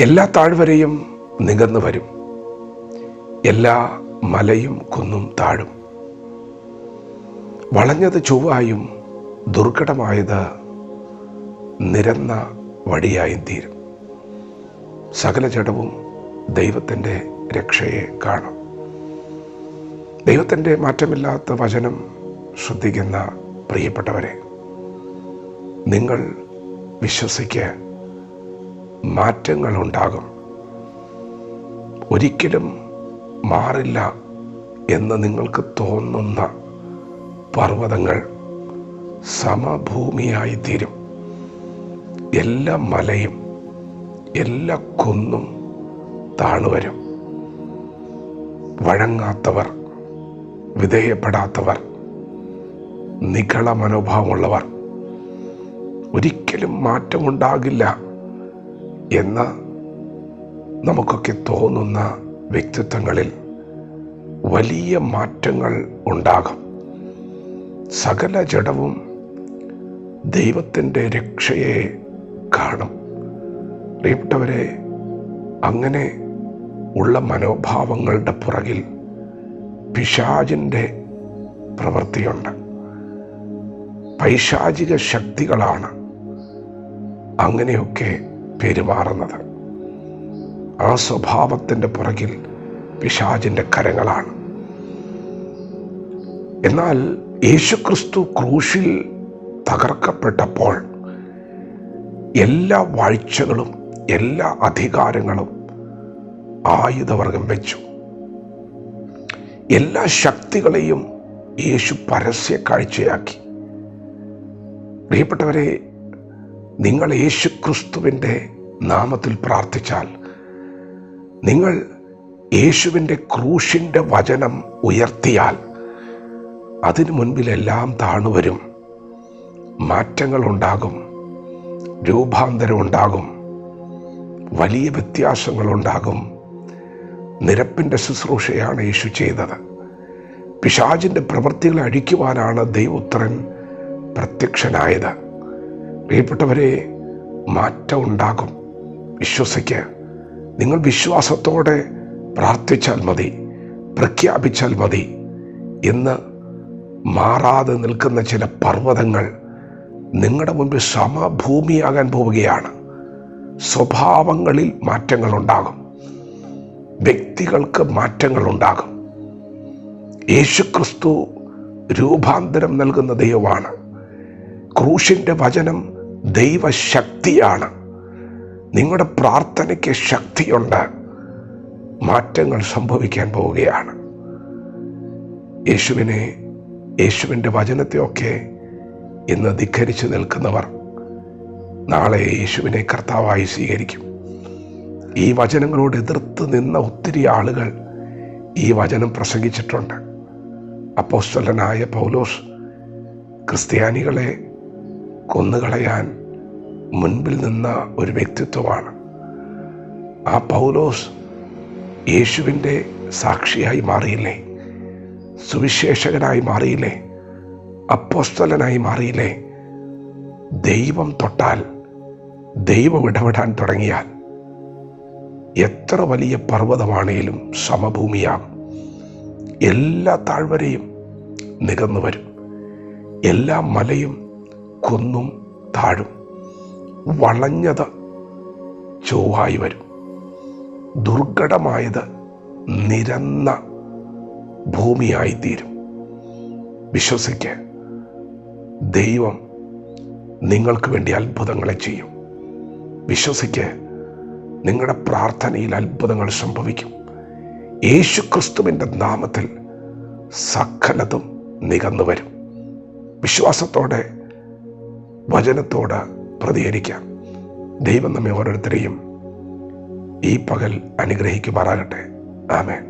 എല്ലാ താഴ്വരയും നികന്നു വരും, എല്ലാ മലയും കുന്നും താഴും. വളഞ്ഞത് ചൊവ്വായും ദുർഘടമായത് നിരന്ന വഴിയായും തീരും. സകല ജഡവും ദൈവത്തിൻ്റെ രക്ഷയെ കാണും. ദൈവത്തിൻ്റെ മാറ്റമില്ലാത്ത വചനം ശ്രദ്ധിക്കുന്ന പ്രിയപ്പെട്ടവരെ, നിങ്ങൾ വിശ്വസിക്കുക, മാറ്റങ്ങളുണ്ടാകും. ഒരിക്കലും മാറില്ല എന്ന് നിങ്ങൾക്ക് തോന്നുന്ന പർവ്വതങ്ങൾ സമഭൂമിയായി തീരും. എല്ലാ മലയും എല്ലാ കുന്നും താണുവരും. വഴങ്ങാത്തവർ, വിധേയപ്പെടാത്തവർ, നിഗള മനോഭാവമുള്ളവർ, ഒരിക്കലും മാറ്റമുണ്ടാകില്ല എന്ന് നമുക്കൊക്കെ തോന്നുന്ന വ്യക്തിത്വങ്ങളിൽ വലിയ മാറ്റങ്ങൾ ഉണ്ടാകും. സകല ജഡവും ദൈവത്തിൻ്റെ രക്ഷയെ കാണും. പ്രിയപ്പെട്ടവരെ, അങ്ങനെ ഉള്ള മനോഭാവങ്ങളുടെ പുറകിൽ പിശാചിൻ്റെ പ്രവൃത്തിയുണ്ട്. പൈശാചിക ശക്തികളാണ് അങ്ങനെയൊക്കെ പെരുമാറുന്നത്. ആ സ്വഭാവത്തിൻ്റെ പുറകിൽ പിശാചിൻ്റെ കരങ്ങളാണ്. എന്നാൽ യേശുക്രിസ്തു ക്രൂശിൽ തകർക്കപ്പെട്ടപ്പോൾ എല്ലാ വാഴ്ചകളും എല്ലാ അധികാരങ്ങളും ആയുധവർഗം വെച്ചു. എല്ലാ ശക്തികളെയും യേശു പരസ്യ കാഴ്ചയാക്കി. പ്രിയപ്പെട്ടവരെ, നിങ്ങൾ യേശുക്രിസ്തുവിൻ്റെ നാമത്തിൽ പ്രാർത്ഥിച്ചാൽ, നിങ്ങൾ യേശുവിൻ്റെ ക്രൂശിൻ്റെ വചനം ഉയർത്തിയാൽ, അതിനു മുൻപിലെല്ലാം താണുവരും. മാറ്റങ്ങളുണ്ടാകും, രൂപാന്തരമുണ്ടാകും, വലിയ വ്യത്യാസങ്ങളുണ്ടാകും. നിരപ്പിൻ്റെ ശുശ്രൂഷയാണ് യേശു ചെയ്തത്. പിശാചിൻ്റെ പ്രവൃത്തികളെ അഴിക്കുവാനാണ് ദൈവപുത്രൻ പ്രത്യക്ഷനായത്. പ്രിയപ്പെട്ടവരെ, മാറ്റം ഉണ്ടാകും. വിശ്വസിക്കുക. നിങ്ങൾ വിശ്വാസത്തോടെ പ്രാർത്ഥിച്ചാൽ മതി, പ്രഖ്യാപിച്ചാൽ മതി. ഇന്ന് മാറാതെ നിൽക്കുന്ന ചില പർവ്വതങ്ങൾ നിങ്ങളുടെ മുൻപിൽ സമഭൂമിയാകാൻ പോവുകയാണ്. സ്വഭാവങ്ങളിൽ മാറ്റങ്ങളുണ്ടാകും, വ്യക്തികൾക്ക് മാറ്റങ്ങളുണ്ടാകും. യേശുക്രിസ്തു രൂപാന്തരം നൽകുന്ന ദൈവമാണ്. ക്രൂശിൻ്റെ വചനം ദൈവശക്തിയാണ്. നിങ്ങളുടെ പ്രാർത്ഥനയ്ക്ക് ശക്തിയുണ്ട്. മാറ്റങ്ങൾ സംഭവിക്കാൻ പോവുകയാണ്. യേശുവിൻ്റെ വചനത്തെയൊക്കെ ഇന്ന് ധിക്കരിച്ച് നിൽക്കുന്നവർ നാളെ യേശുവിനെ കർത്താവായി സ്വീകരിക്കും. ഈ വചനങ്ങളോട് എതിർത്ത് നിന്ന ഒത്തിരി ആളുകൾ ഈ വചനം പ്രസംഗിച്ചിട്ടുണ്ട്. അപ്പോസ്തലനായ പൗലോസ് ക്രിസ്ത്യാനികളെ കൊന്നുകളയാൻ മുൻപിൽ നിന്ന ഒരു വ്യക്തിത്വമാണ്. ആ പൗലോസ് യേശുവിൻ്റെ സാക്ഷിയായി മാറിയില്ലേ? സുവിശേഷകനായി മാറിയില്ലേ? അപ്പോസ്തലനായി മാറിയില്ലേ? ദൈവം തൊട്ടാൽ, ദൈവം ഇടപെടാൻ തുടങ്ങിയാൽ എത്ര വലിയ പർവ്വതമാണേലും സമഭൂമിയാകും. എല്ലാ താഴ്വരയും നികന്നു വരും, എല്ലാ മലയും കുന്നും താഴും. വളഞ്ഞത് ചൊവ്വായി വരും, ദുർഘടമായത് നിരന്ന ഭൂമിയായിത്തീരും. വിശ്വസിക്കുക, ദൈവം നിങ്ങൾക്ക് വേണ്ടി അത്ഭുതങ്ങളെ ചെയ്യും. വിശ്വസിക്കുക, നിങ്ങളുടെ പ്രാർത്ഥനയിൽ അത്ഭുതങ്ങൾ സംഭവിക്കും. യേശുക്രിസ്തുവിൻ്റെ നാമത്തിൽ സകലതും നികന്നു വരും. വിശ്വാസത്തോടെ വചനത്തോട് പ്രതികരിക്കാം. ദൈവം നമ്മെ ഓരോരുത്തരെയും ഈ പകൽ അനുഗ്രഹിക്കുമാറാകട്ടെ. ആമേൻ.